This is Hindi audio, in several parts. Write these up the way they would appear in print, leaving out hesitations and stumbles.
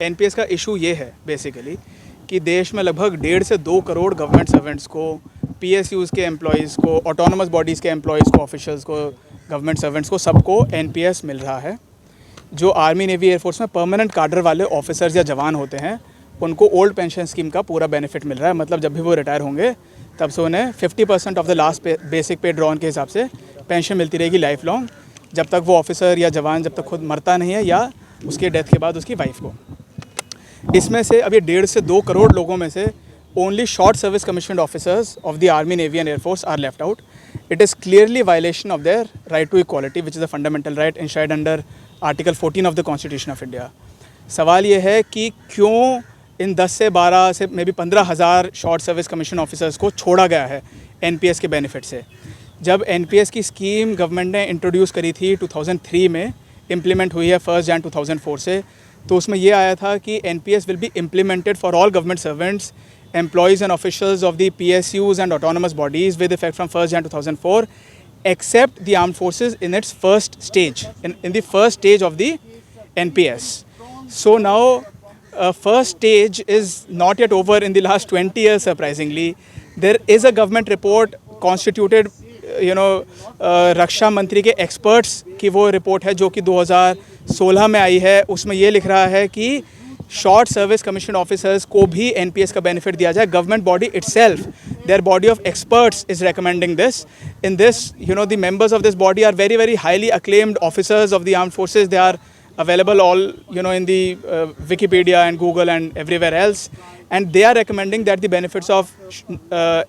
एनपीएस का इशू ये है बेसिकली कि देश में लगभग 1.5 से 2 करोड़ गवर्नमेंट सर्वेंट्स को, पीएसयूज़ के एम्प्लॉयज़ को, ऑटोनमस बॉडीज़ के एम्प्लॉयज़ को, ऑफिशियल्स को, गवर्नमेंट सर्वेंट्स को, सबको एनपीएस मिल रहा है। जो आर्मी, नेवी, एयरफोर्स में परमानेंट काडर वाले ऑफिसर्स या जवान होते हैं उनको ओल्ड पेंशन स्कीम का पूरा बेनिफिट मिल रहा है। मतलब जब भी वो रिटायर होंगे तब से उन्हें 50% ऑफ द लास्ट बेसिक पे ड्रॉन के हिसाब से पेंशन मिलती रहेगी लाइफ लॉन्ग, जब तक वो ऑफिसर या जवान जब तक खुद मरता नहीं है या उसके डेथ के बाद उसकी वाइफ को। इसमें से अब ये 1.5 से 2 करोड़ लोगों में से only short service commissioned officers of the army, navy and air force are left out. It is clearly violation of their right to equality, which is a fundamental right enshrined under Article 14 of the Constitution of India. सवाल ये है कि क्यों इन 10 से 12 से may be 15,000 short service commission officers को छोड़ा गया है एनपीएस के बेनिफिट से। जब एनपीएस की स्कीम गवर्नमेंट ने इंट्रोड्यूस करी थी 2003 में, इम्प्लीमेंट हुई है 1 जनवरी 2004 से, तो उसमें ये आया था कि NPS will be implemented for all government servants, employees and officials of the PSUs and autonomous bodies with effect from 1 January 2004, except the armed forces in its first stage, in the first stage of the NPS. So now, first stage is not yet over in the last 20 years, surprisingly. There is a government report constituted, रक्षा मंत्री के एक्सपर्ट्स की वो रिपोर्ट है जो कि 2016 में आई है। उसमें ये लिख रहा है कि शॉर्ट सर्विस कमीशन ऑफिसर्स को भी एनपीएस का बेनिफिट दिया जाए। Government body itself, their body of experts is recommending this. In this, the members of this body are very, very highly acclaimed officers of the armed forces. They are available all, in the Wikipedia and Google and everywhere else. And they are recommending that the benefits of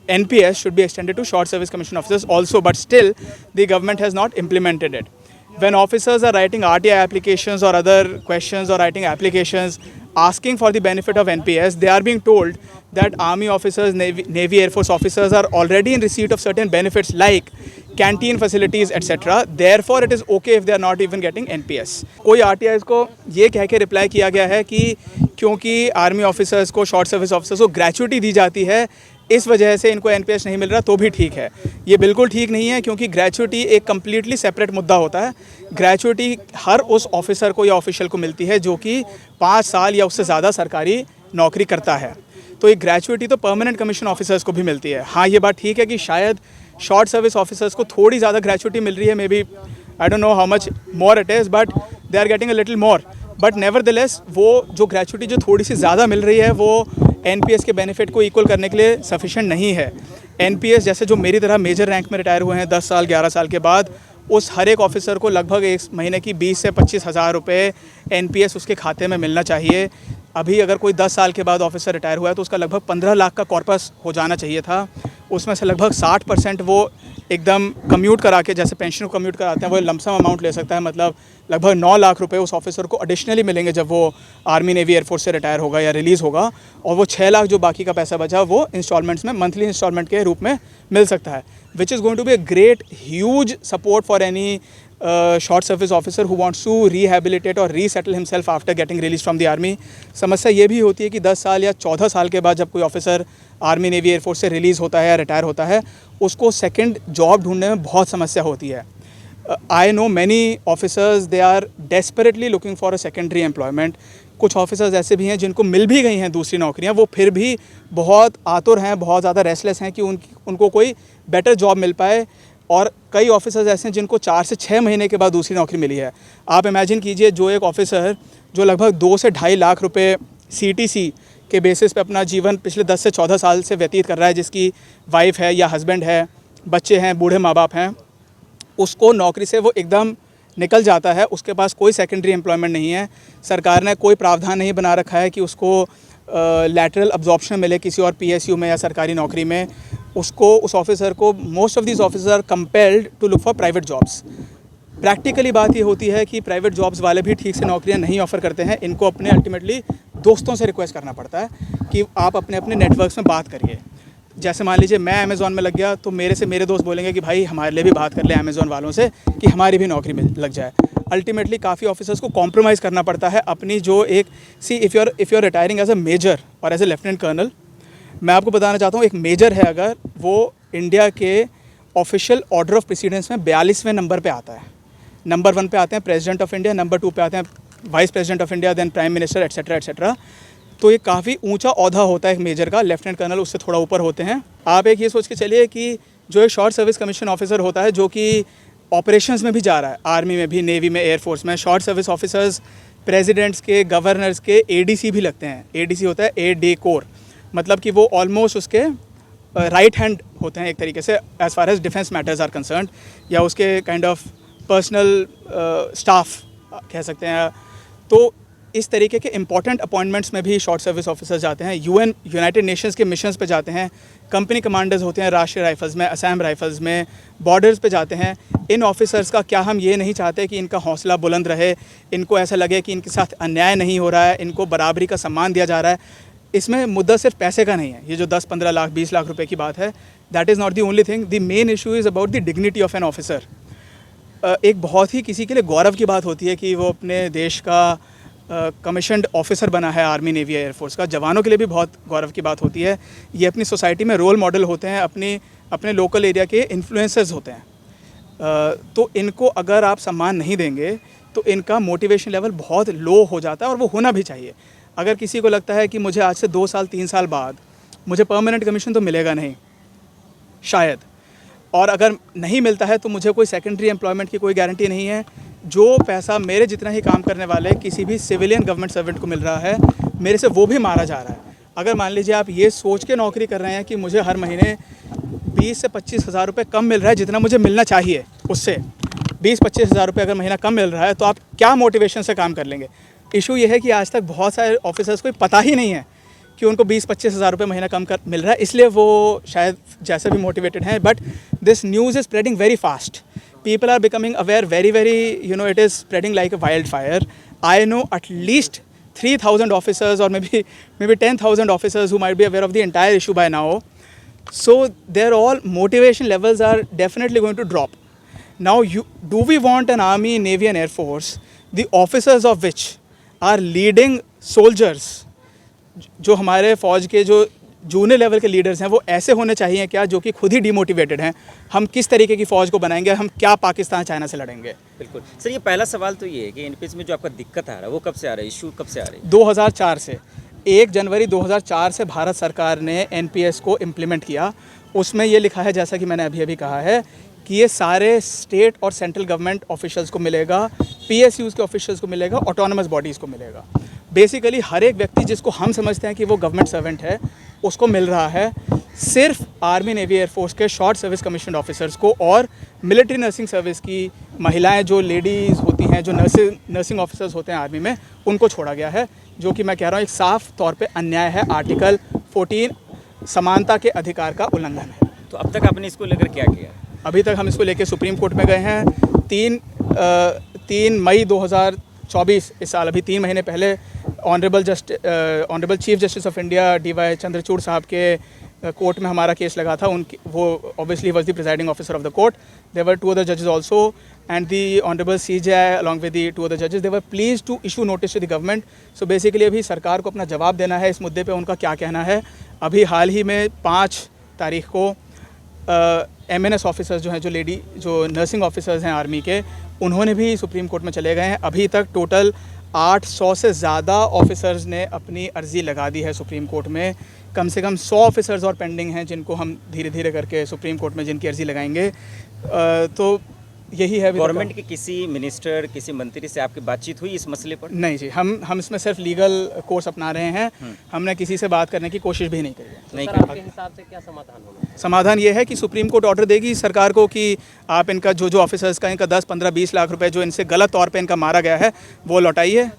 NPS should be extended to short service commission officers also. But still, the government has not implemented it. When officers are writing RTI applications or other questions or writing applications asking for the benefit of NPS, they are being told that army officers, Navy, Air Force officers are already in receipt of certain benefits like canteen facilities, etc. Therefore, it is okay if they are not even getting NPS. कोई RTIs को ये कह के रिप्लाई किया गया है कि क्योंकि आर्मी ऑफिसर्स को, शॉर्ट सर्विस ऑफिसर्स को ग्रेचुइटी दी जाती है, इस वजह से इनको एनपीएस नहीं मिल रहा, तो भी ठीक है। ये बिल्कुल ठीक नहीं है, क्योंकि ग्रेचुइटी एक कम्प्लीटली सेपरेट मुद्दा होता है। ग्रेचुइटी हर उस ऑफिसर को या ऑफिशियल को मिलती है जो कि 5 साल या उससे ज़्यादा सरकारी नौकरी करता है। तो ये ग्रेचुइटी तो परमानेंट कमीशन ऑफिसर्स को भी मिलती है। हाँ, ये बात ठीक है कि शायद शॉर्ट सर्विस ऑफिसर्स को थोड़ी ज़्यादा ग्रेचुइटी मिल रही है, maybe I don't know how much more it is, but they are getting a little more. But nevertheless वो जो ग्रेचुइटी जो थोड़ी सी ज़्यादा मिल रही है वो एनपीएस के बेनिफिट को इक्वल करने के लिए सफिशेंट नहीं है। एनपीएस जैसे जो मेरी तरह मेजर रैंक में रिटायर हुए हैं 10 साल 11 साल के बाद, उस हर एक ऑफिसर को लगभग एक महीने की 20 से 25 हज़ार रुपये एनपीएस उसके खाते में मिलना चाहिए। अभी अगर कोई 10 साल के बाद ऑफिसर रिटायर हुआ है तो उसका लगभग 15 लाख का कॉर्पस हो जाना चाहिए था। उसमें से लगभग 60% वो एकदम कम्यूट करा के, जैसे पेंशन को कम्यूट कराते हैं, वो लमसम अमाउंट ले सकता है। मतलब लगभग 9 लाख रुपए उस ऑफिसर को एडिशनली मिलेंगे जब वो आर्मी, नेवी, एयरफोर्स से रिटायर होगा या रिलीज़ होगा। और वो 6 लाख जो बाकी का पैसा बचा वो इंस्टॉलमेंट्स में, मंथली इंस्टॉलमेंट के रूप में मिल सकता है, which is going to be a great huge support for any short service officer who wants to rehabilitate or resettle himself after getting released from the army. समस्या ये भी होती है कि 10 साल या 14 साल के बाद जब कोई ऑफिसर आर्मी, नेवी, एयरफोर्स से रिलीज़ होता है या रिटायर होता है, उसको सेकंड जॉब ढूंढने में बहुत समस्या होती है। I know many officers, they are desperately looking for a secondary employment. कुछ ऑफिसर्स ऐसे भी हैं जिनको मिल भी गई हैं दूसरी नौकरियां, वो फिर भी बहुत आतुर हैं, बहुत ज़्यादा रेस्टलेस हैं कि उनको कोई बेटर जॉब मिल पाए। और कई ऑफिसर्स ऐसे हैं जिनको 4 से 6 महीने के बाद दूसरी नौकरी मिली है। आप इमेजिन कीजिए, जो एक ऑफिसर जो लगभग 2 से ढाई लाख रुपए सीटीसी के बेसिस पे अपना जीवन पिछले 10 से 14 साल से व्यतीत कर रहा है, जिसकी वाइफ है या हस्बैंड है, बच्चे हैं, बूढ़े माँ बाप हैं, उसको नौकरी से वो एकदम निकल जाता है, उसके पास कोई सेकेंडरी एम्प्लॉयमेंट नहीं है। सरकार ने कोई प्रावधान नहीं बना रखा है कि उसको लैटरल अब्जॉर्प्शन मिले किसी और पीएसयू में या सरकारी नौकरी में। उसको, उस ऑफिसर को, most of these officer are compelled to look for private jobs. Practically बात ये होती है कि प्राइवेट जॉब्स वाले भी ठीक से नौकरियां नहीं ऑफ़र करते हैं। इनको अपने अल्टीमेटली दोस्तों से रिक्वेस्ट करना पड़ता है कि आप अपने अपने नेटवर्क्स में बात करिए। जैसे मान लीजिए मैं अमेज़ॉन में लग गया तो मेरे दोस्त बोलेंगे कि भाई हमारे लिए भी बात कर ले अमेज़ॉन वालों से कि हमारी भी नौकरी में लग जाए। अल्टीमेटली काफ़ी ऑफिसर्स को कॉम्प्रोमाइज़ करना पड़ता है अपनी जो एक if you are retiring as a major और एज ए लेफ्टिनेंट कर्नल। मैं आपको बताना चाहता हूँ, एक मेजर है अगर, वो इंडिया के ऑफिशियल ऑर्डर ऑफ प्रेसिडेंस में 42वें नंबर पे आता है। नंबर 1 पे आते हैं प्रेसिडेंट ऑफ इंडिया, नंबर 2 पे आते हैं vice president of India, then prime minister, etcetera etcetera. तो ये काफ़ी ऊंचा ओहदा होता है एक मेजर का, लेफ्टिनेंट कर्नल उससे थोड़ा ऊपर होते हैं। आप एक ये सोच के चलिए कि जो एक शॉर्ट सर्विस कमीशन ऑफिसर होता है जो कि ऑपरेशंस में भी जा रहा है, आर्मी में भी, नेवी में, एयरफोर्स में, शॉर्ट सर्विस ऑफिसर्स प्रेसिडेंट्स के, गवर्नर्स के एडीसी भी लगते हैं। एडीसी होता है ए डे कोर, मतलब कि वो ऑलमोस्ट उसके राइट हैंड होते हैं एक तरीके से as far as defence matters are concerned, या उसके काइंड ऑफ पर्सनल स्टाफ कह सकते हैं। तो इस तरीके के इंपॉर्टेंट अपॉइंटमेंट्स में भी शॉर्ट सर्विस ऑफिसर्स जाते हैं। यूनाइटेड नेशंस के मिशंस पे जाते हैं। कंपनी कमांडर्स होते हैं राष्ट्रीय राइफल्स में, असम राइफल्स में, बॉर्डर्स पे जाते हैं। इन ऑफिसर्स का क्या हम ये नहीं चाहते कि इनका हौसला बुलंद रहे, इनको ऐसा लगे कि इनके साथ अन्याय नहीं हो रहा है, इनको बराबरी का सम्मान दिया जा रहा है। इसमें मुद्दा सिर्फ पैसे का नहीं है, ये जो 10-15 लाख 20 लाख रुपए की बात है, that is not the only thing. The main issue is about the dignity of an officer. एक बहुत ही किसी के लिए गौरव की बात होती है कि वो अपने देश का कमीशन्ड ऑफिसर बना है, आर्मी, नेवी, एयरफोर्स का। जवानों के लिए भी बहुत गौरव की बात होती है। ये अपनी सोसाइटी में रोल मॉडल होते हैं, अपने लोकल एरिया के इन्फ्लुएंसर्स होते हैं। तो इनको अगर आप सम्मान नहीं देंगे तो इनका मोटिवेशन लेवल बहुत लो हो जाता है, और वो होना भी चाहिए। अगर किसी को लगता है कि मुझे आज से 2 साल 3 साल बाद मुझे परमानेंट कमीशन तो मिलेगा नहीं शायद, और अगर नहीं मिलता है तो मुझे कोई सेकेंडरी एम्प्लॉयमेंट की कोई गारंटी नहीं है। जो पैसा मेरे जितना ही काम करने वाले किसी भी सिविलियन गवर्नमेंट सर्वेंट को मिल रहा है, मेरे से वो भी मारा जा रहा है। अगर मान लीजिए आप ये सोच के नौकरी कर रहे हैं कि मुझे हर महीने 20 से 25 हज़ार रुपये कम मिल रहा है जितना मुझे मिलना चाहिए, उससे 20-25 हज़ार रुपये अगर महीना कम मिल रहा है, तो आप क्या मोटिवेशन से काम कर लेंगे। इशू ये है कि आज तक बहुत सारे ऑफिसर्स को पता ही नहीं है कि उनको 20-25 हज़ार रुपये महीना कम मिल रहा है, इसलिए वो शायद जैसे भी मोटिवेटेड हैं। But this news is spreading very fast. People are becoming aware very, it is spreading like a wildfire. I know at least 3,000 officers or maybe 10,000 officers who might be aware of the entire issue by now. So their all motivation levels are definitely going to drop. Now, do we want an army, navy and air force, the officers of which are leading soldiers, जो हमारे फौज के जो जूनियर लेवल के लीडर्स हैं, वो ऐसे होने चाहिए क्या जो कि खुद ही डिमोटिवेटेड हैं। हम किस तरीके की फ़ौज को बनाएंगे, हम क्या पाकिस्तान चाइना से लड़ेंगे। बिल्कुल सर, ये पहला सवाल तो ये है कि एनपीएस में जो आपका दिक्कत आ रहा है वो कब से आ रहा है, इशू कब से आ रही है? 2004 से, 1 जनवरी 2004 से भारत सरकार ने एनपीएस को इम्प्लीमेंट किया। उसमें ये लिखा है, जैसा कि मैंने अभी कहा है, कि ये सारे स्टेट और सेंट्रल गवर्नमेंट ऑफिशियल्स को मिलेगा, पीएसयूज़ के ऑफिशियल्स को मिलेगा, ऑटोनमस बॉडीज़ को मिलेगा। बेसिकली हर एक व्यक्ति जिसको हम समझते हैं कि वो गवर्नमेंट सर्वेंट है, उसको मिल रहा है। सिर्फ आर्मी, नेवी, एयरफोर्स के शॉर्ट सर्विस कमीशन ऑफिसर्स को और मिलिट्री नर्सिंग सर्विस की महिलाएं जो लेडीज़ होती हैं, जो नर्सिंग ऑफिसर्स होते हैं आर्मी में, उनको छोड़ा गया है, जो कि मैं कह रहा हूँ एक साफ तौर पे अन्याय है। आर्टिकल 14 समानता के अधिकार का उल्लंघन है। तो अब तक आपने इसको लेकर क्या किया? अभी तक हम इसको लेकर सुप्रीम कोर्ट में गए हैं। 3 मई 2024 इस साल, अभी 3 महीने पहले, honourable chief justice of India DY Chandrachud साहब के कोर्ट में हमारा केस लगा था। वो obviously was the presiding officer of the court. There were 2 other judges also and the honorable CJI along with the 2 other judges, they were pleased to issue notice to the government. So basically अभी सरकार को अपना जवाब देना है इस मुद्दे पे, उनका क्या कहना है। अभी हाल ही में 5 तारीख को MNS ऑफिसर्स जो हैं, जो नर्सिंग ऑफिसर्स हैं आर्मी के, उन्होंने भी सुप्रीम कोर्ट में चले गए हैं। अभी तक टोटल 800 से ज़्यादा ऑफिसर्स ने अपनी अर्ज़ी लगा दी है सुप्रीम कोर्ट में। कम से कम 100 ऑफिसर्स और पेंडिंग हैं, जिनको हम धीरे धीरे करके सुप्रीम कोर्ट में जिनकी अर्ज़ी लगाएंगे। तो यही है। गवर्नमेंट के किसी मिनिस्टर, किसी मंत्री से आपकी बातचीत हुई इस मसले पर? नहीं जी, हम इसमें सिर्फ लीगल कोर्स अपना रहे हैं। हमने किसी से बात करने की कोशिश भी नहीं करी है। नहीं, आपके हिसाब से क्या समाधान होगा? समाधान ये है कि सुप्रीम कोर्ट ऑर्डर देगी सरकार को कि आप इनका जो ऑफिसर्स का इनका 10, 15, 20 लाख रुपए जो इनसे गलत तौर पे इनका मारा गया है, वो लौटाइए,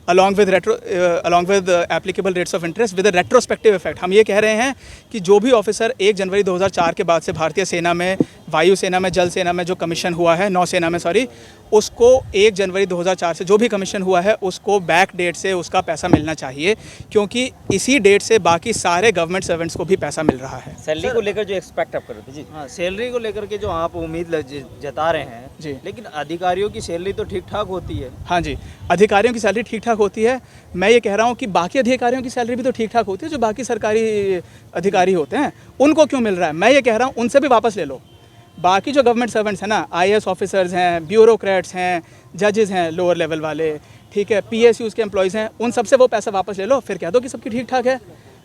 along with applicable rates of interest with retrospective effect. हम ये कह रहे हैं कि जो भी ऑफिसर 1 जनवरी 2004 के बाद से भारतीय सेना में, वायु सेना में, जल सेना में जो कमीशन हुआ है, नौसेना में सॉरी, उसको 1 जनवरी 2004 से जो भी कमीशन हुआ है उसको बैक डेट से उसका पैसा मिलना चाहिए, क्योंकि इसी डेट से बाकी सारे गवर्नमेंट सर्वेंट्स को भी पैसा मिल रहा है। सैलरी को लेकर जो एक्सपेक्ट आप कर रहे थे जी? हाँ, सैलरी को लेकर के जो आप उम्मीद जता रहे हैं जी, लेकिन अधिकारियों की सैलरी तो ठीक ठाक होती है। हाँ जी, अधिकारियों की सैलरी ठीक ठाक होती है। मैं ये कह रहा हूँ कि बाकी अधिकारियों की सैलरी भी तो ठीक ठाक होती है, जो बाकी सरकारी अधिकारी होते हैं उनको क्यों मिल रहा है। मैं ये कह रहा हूँ उनसे भी वापस ले लो। बाकी जो गवर्नमेंट सर्वेंट्स हैं ना, IAS ऑफिसर्स हैं, ब्यूरोक्रेट्स हैं, जजेस हैं लोअर लेवल वाले, ठीक है, PSUs के एम्प्लॉयज़ हैं, उन सबसे वो पैसा वापस ले लो, फिर कह दो कि सबकी ठीक ठाक है।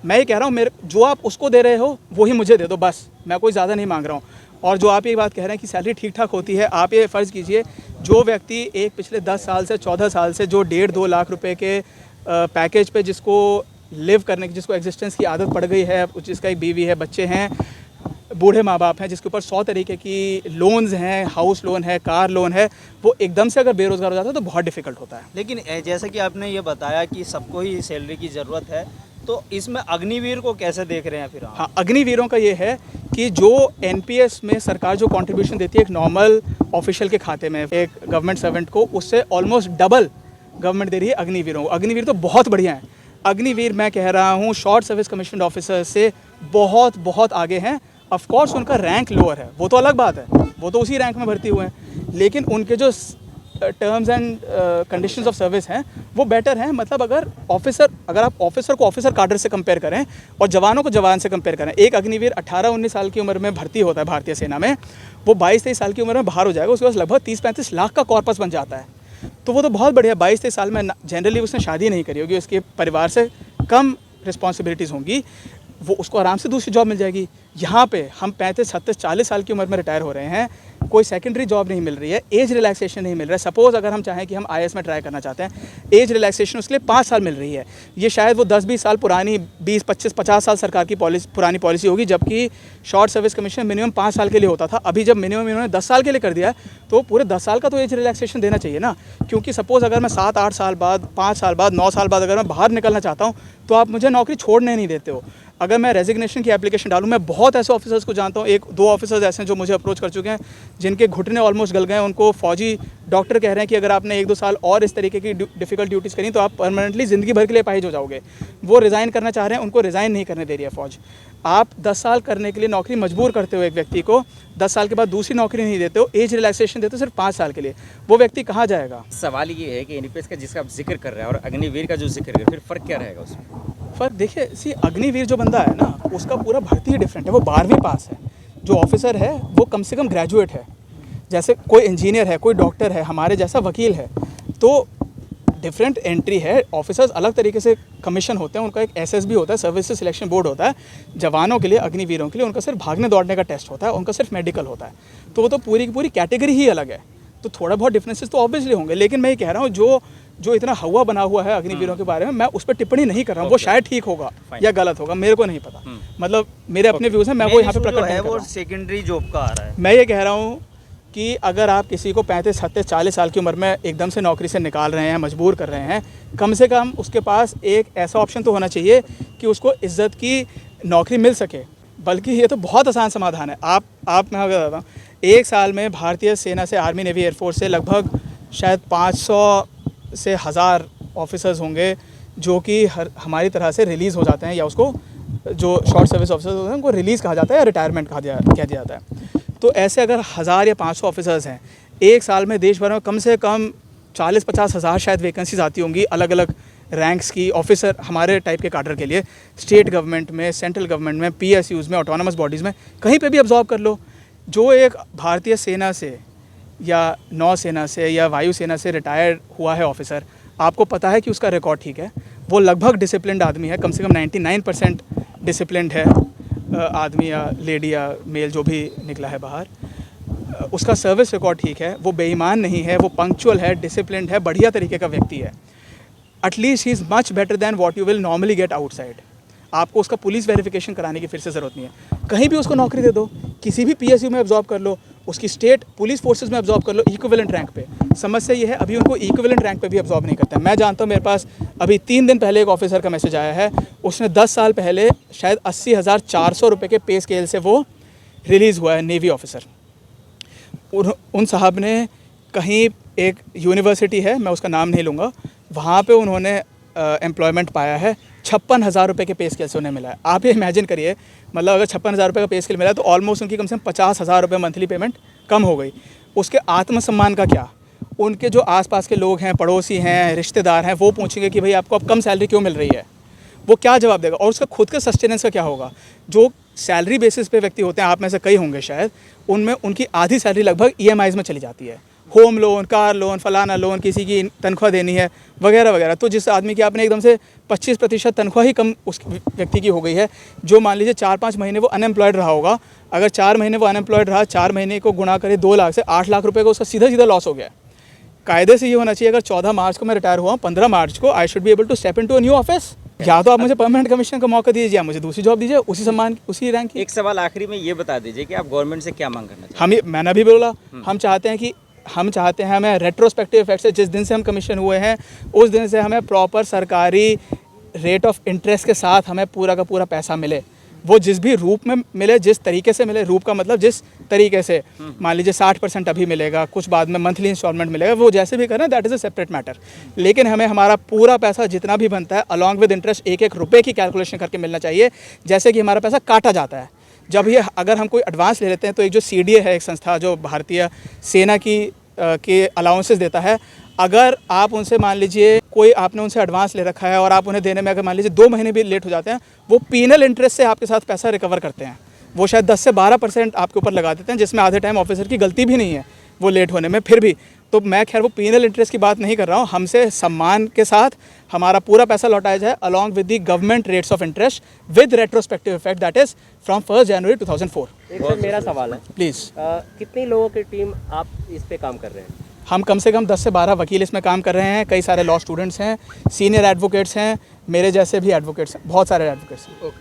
मैं ये कह रहा हूँ, मेरे जो आप उसको दे रहे हो वही मुझे दे दो, बस मैं कोई ज़्यादा नहीं मांग रहा हूँ। और जो आप ये बात कह रहे हैं कि सैलरी ठीक ठाक होती है, आप ये फ़र्ज़ कीजिए, जो व्यक्ति एक पिछले 10 साल से 14 साल से जो 1.5-2 लाख रुपए के पैकेज पे जिसको लिव करने की, जिसको एग्जिस्टेंस की आदत पड़ गई है, जिसका एक बीवी है, बच्चे हैं, बूढ़े माँ बाप हैं, जिसके ऊपर 100 तरीके की लोन्स हैं, हाउस लोन है, कार लोन है, वो एकदम से अगर बेरोज़गार हो जाता है तो बहुत डिफ़िकल्ट होता है। लेकिन जैसा कि आपने ये बताया कि सबको ही सैलरी की ज़रूरत है, तो इसमें अग्निवीर को कैसे देख रहे हैं फिर आप? हाँ, अग्निवीरों का ये है कि जो एनपीएस में सरकार जो कंट्रीब्यूशन देती है एक नॉर्मल ऑफिशियल के खाते में एक गवर्नमेंट सर्वेंट को, उससे ऑलमोस्ट डबल गवर्नमेंट दे रही है अग्निवीरों को। अग्निवीर तो बहुत बढ़िया है। अग्निवीर मैं कह रहा हूँ शॉर्ट सर्विस कमीशन ऑफिसर से बहुत बहुत आगे हैं। ऑफ कोर्स उनका रैंक लोअर है, वो तो अलग बात है, वो तो उसी रैंक में भर्ती हुए हैं, लेकिन उनके जो terms and conditions of service हैं वो बेटर हैं। मतलब अगर आप ऑफिसर को ऑफिसर काडर से कंपेयर करें और जवानों को जवान से कंपेयर करें, एक अग्निवीर 18-19 साल की उम्र में भर्ती होता है भारतीय सेना में, वो 22-23 साल की उम्र में बाहर हो जाएगा, उसके पास लगभग 30-35 लाख का कॉर्पस बन जाता है। तो वो तो बहुत बढ़िया। 22-23 साल में जनरली उसने शादी नहीं करी होगी, उसके परिवार से कम रिस्पॉन्सिबिलिटीज़ होंगी, वो उसको आराम से दूसरी जॉब मिल जाएगी। यहाँ पे हम 35-37-40 साल की उम्र में रिटायर हो रहे हैं, कोई सेकेंडरी जॉब नहीं मिल रही है, एज रिलैक्सेशन नहीं मिल रहा है। सपोज़ अगर हम चाहें कि हम IAS में ट्राई करना चाहते हैं, एज रिलैक्सेशन उसके लिए 5 साल मिल रही है। ये शायद वो 10-20 साल पुरानी, 20-25-50 साल सरकार की पुरानी पॉलिसी होगी, जबकि शॉर्ट सर्विस कमीशन मिनिमम 5 साल के लिए होता था। अभी जब मिनिमम इन्होंने 10 साल के लिए कर दिया है, तो पूरे 10 साल का तो एज रिलैक्सेशन देना चाहिए ना। क्योंकि सपोज़ अगर मैं 7-8 साल बाद, 5 साल बाद, 9 साल बाद अगर मैं बाहर निकलना चाहता हूँ, तो आप मुझे नौकरी छोड़ने नहीं देते हो। अगर मैं रेजिग्नेशन की एप्लीकेशन डालूँ, मैं बहुत ऐसे ऑफिसर्स को जानता हूँ, 1-2 ऑफिसर्स ऐसे हैं जो मुझे अप्रोच कर चुके हैं, जिनके घुटने ऑलमोस्ट गल गए हैं। उनको फौजी डॉक्टर कह रहे हैं कि अगर आपने 1-2 साल और इस तरीके की डिफ़िकल्ट ड्यूटीज़ करी तो आप परमानेंटली ज़िंदगी भर के लिए अपाहिज हो जाओगे। वो रिज़ाइन करना चाह रहे हैं, उनको रिज़ाइन नहीं करने दे रही है फ़ौज। आप 10 साल करने के लिए नौकरी मजबूर करते हो एक व्यक्ति को, 10 साल के बाद दूसरी नौकरी नहीं देते हो, एज रिलैक्सेशन देते हो सिर्फ 5 साल के लिए, वो व्यक्ति कहाँ जाएगा? सवाल ये है कि एनपीएस का जिसका आप जिक्र कर रहे हैं और अग्निवीर का जो जिक्र कर रहे हैं, फिर फ़र्क क्या रहेगा उसमें? फ़र्क देखिए, अग्निवीर जो बंदा है ना, उसका पूरा भर्ती ही डिफरेंट है। वो 12वीं पास है। जो ऑफिसर है वो कम से कम ग्रेजुएट है। जैसे कोई इंजीनियर है, कोई डॉक्टर है, हमारे जैसा वकील है, तो डिफरेंट एंट्री है। ऑफिसर्स अलग तरीके से कमीशन होते हैं, उनका एक SSB होता है, सर्विसेज सिलेक्शन बोर्ड होता है। जवानों के लिए, अग्निवीरों के लिए उनका सिर्फ भागने दौड़ने का टेस्ट होता है, उनका सिर्फ मेडिकल होता है। तो वो तो पूरी की पूरी कैटेगरी ही अलग है। तो थोड़ा बहुत डिफरेंसेस तो ऑब्वियसली होंगे, लेकिन मैं ये कह रहा हूँ जो इतना हवा बना हुआ है अग्निवीरों के बारे में, मैं उस पर टिप्पणी नहीं कर रहा हूँ। वो शायद ठीक होगा या गलत होगा, मेरे को नहीं पता। मतलब मेरे अपने व्यूज़ हैं, मैं वो यहाँ पे प्रकट नहीं कर रहा हूँ। सेकेंडरी जॉब का आ रहा है। मैं ये कह रहा हूँ कि अगर आप किसी को 35-40 साल की उम्र में एकदम से नौकरी से निकाल रहे हैं, मजबूर कर रहे हैं, कम से कम उसके पास एक ऐसा ऑप्शन तो होना चाहिए कि उसको इज्जत की नौकरी मिल सके। बल्कि ये तो बहुत आसान समाधान है। मैं अगर बताता हूँ, 1 साल में भारतीय सेना से, आर्मी, नेवी, एयरफोर्स से लगभग शायद 500 से 1000 ऑफिसर्स होंगे जो कि हमारी तरह से रिलीज़ हो जाते हैं, या उसको जो शॉर्ट सर्विस ऑफिसर्स होते हैं उनको रिलीज़ कहा जाता है या रिटायरमेंट कह दिया जाता है। तो ऐसे अगर 1000 या 500 ऑफिसर्स हैं, 1 साल में देश भर में कम से कम 40-50 हज़ार शायद वैकेंसीज आती होंगी अलग अलग रैंक्स की ऑफिसर हमारे टाइप के काडर के लिए। स्टेट गवर्नमेंट में, सेंट्रल गवर्नमेंट में, PSUs में, ऑटोनमस बॉडीज़ में, कहीं पे भी अब्जॉर्ब कर लो। जो एक भारतीय सेना से या नौसेना से या वायुसेना से रिटायर हुआ है ऑफिसर, आपको पता है कि उसका रिकॉर्ड ठीक है, वो लगभग डिसिप्लिन्ड आदमी है, कम से कम 99% डिसिप्लिन्ड है आदमी या लेडी या मेल जो भी निकला है बाहर। उसका सर्विस रिकॉर्ड ठीक है, वो बेईमान नहीं है, वो पंक्चुअल है, डिसिप्लिन्ड है, बढ़िया तरीके का व्यक्ति है। At least he is much better than what you will normally get outside. आपको उसका पुलिस वेरिफिकेशन कराने की फिर से ज़रूरत नहीं है। कहीं भी उसको नौकरी दे दो, किसी भी PSU में अब्जॉर्ब कर लो, उसकी स्टेट पुलिस फोर्सेस में अब्जॉर्ब कर लो, इक्विवेलेंट रैंक पे। समस्या ये है, अभी उनको इक्विवेलेंट रैंक पे भी अब्जॉर्ब नहीं करता है। मैं जानता हूँ, मेरे पास अभी 3 दिन पहले एक ऑफिसर का मैसेज आया है, उसने 10 साल पहले शायद 80,400 रुपये के पे स्केल से वो रिलीज़ हुआ है, नेवी ऑफिसर। उन साहब ने कहीं एक यूनिवर्सिटी है, मैं उसका नाम नहीं लूँगा, वहाँ पे उन्होंने एम्प्लॉयमेंट पाया है। 56,000 रुपये के पे स्केल से उन्हें मिला है। आप ये इमेजिन करिए, मतलब अगर 56,000 रुपये का पे स्केल मिला है तो ऑलमोस्ट उनकी कम से कम 50,000 रुपये मंथली पेमेंट कम हो गई। उसके आत्मसम्मान का क्या? उनके जो आसपास के लोग हैं, पड़ोसी हैं, रिश्तेदार हैं, वो पूछेंगे कि भाई आपको अब कम सैलरी क्यों मिल रही है? वो क्या जवाब देगा? और उसका खुद का सस्टेनेंस का क्या होगा? जो सैलरी बेसिस पे व्यक्ति होते हैं, आप में से कई होंगे शायद, उनमें उनकी आधी सैलरी लगभग EMIs में चली जाती है। होम लोन, कार लोन, फलाना लोन, किसी की तनख्वाह देनी है वगैरह वगैरह। तो जिस आदमी की आपने एकदम से 25% तनख्वाह ही कम उस व्यक्ति की हो गई है, जो मान लीजिए 4-5 महीने वो अनएम्प्लॉयड रहा होगा, अगर 4 महीने वो अनएम्प्लॉयड रहा, 4 महीने को गुणा करे 2 लाख से, 8 लाख रुपये का उसका सीधा सीधा लॉस हो गया है। कायदे से ये होना चाहिए, अगर 14 मार्च को मैं रिटायर हुआ हूँ, 15 मार्च को I should be able to step into a new office. या तो आप मुझे परमानेंट कमीशन का मौका दीजिए, या मुझे दूसरी जॉब दीजिए उसी सम्मान, उसी रैंक की। एक सवाल आखिरी में ये बता दीजिए कि आप गवर्नमेंट से क्या मांग करना चाहते मैंने अभी बोला, हम चाहते हैं हमें रेट्रोस्पेक्टिव इफेक्ट से, जिस दिन से हम कमीशन हुए हैं उस दिन से हमें प्रॉपर सरकारी रेट ऑफ इंटरेस्ट के साथ हमें पूरा का पूरा पैसा मिले। वो जिस भी रूप में मिले, जिस तरीके से मिले, रूप का मतलब जिस तरीके से, मान लीजिए 60% अभी मिलेगा, कुछ बाद में मंथली इंस्टॉलमेंट मिलेगा, वो जैसे भी करें that is a separate matter. लेकिन हमें हमारा पूरा पैसा जितना भी बनता है अलॉन्ग विद इंटरेस्ट, एक एक रुपये की कैलकुलेशन करके मिलना चाहिए, जैसे कि हमारा पैसा काटा जाता है। जब ये अगर हम कोई एडवांस ले लेते हैं तो एक जो CDA है, एक संस्था जो भारतीय सेना की के अलाउंसेस देता है, अगर आप उनसे मान लीजिए कोई आपने उनसे एडवांस ले रखा है और आप उन्हें देने में अगर मान लीजिए 2 महीने भी लेट हो जाते हैं, वो पीनल इंटरेस्ट से आपके साथ पैसा रिकवर करते हैं। वो शायद 10 से 12% आपके ऊपर लगा देते हैं, जिसमें आधे टाइम ऑफिसर की गलती भी नहीं है वो लेट होने में, फिर भी। तो मैं खैर वो पीनल इंटरेस्ट की बात नहीं कर रहा हूँ, हमसे सम्मान के साथ हमारा पूरा पैसा लौटाया जाए along with the government rates of interest with retrospective effect, that is from 1 जनवरी 2004। एक सर मेरा सवाल है, प्लीज़। कितनी लोगों की टीम आप इस पे काम कर रहे हैं? हम कम से कम 10 से 12 वकील इसमें काम कर रहे हैं, कई सारे लॉ स्टूडेंट्स हैं, सीनियर एडवोकेट्स हैं, मेरे जैसे भी एडवोकेट्स हैं, बहुत सारे एडवोकेट्स हैं।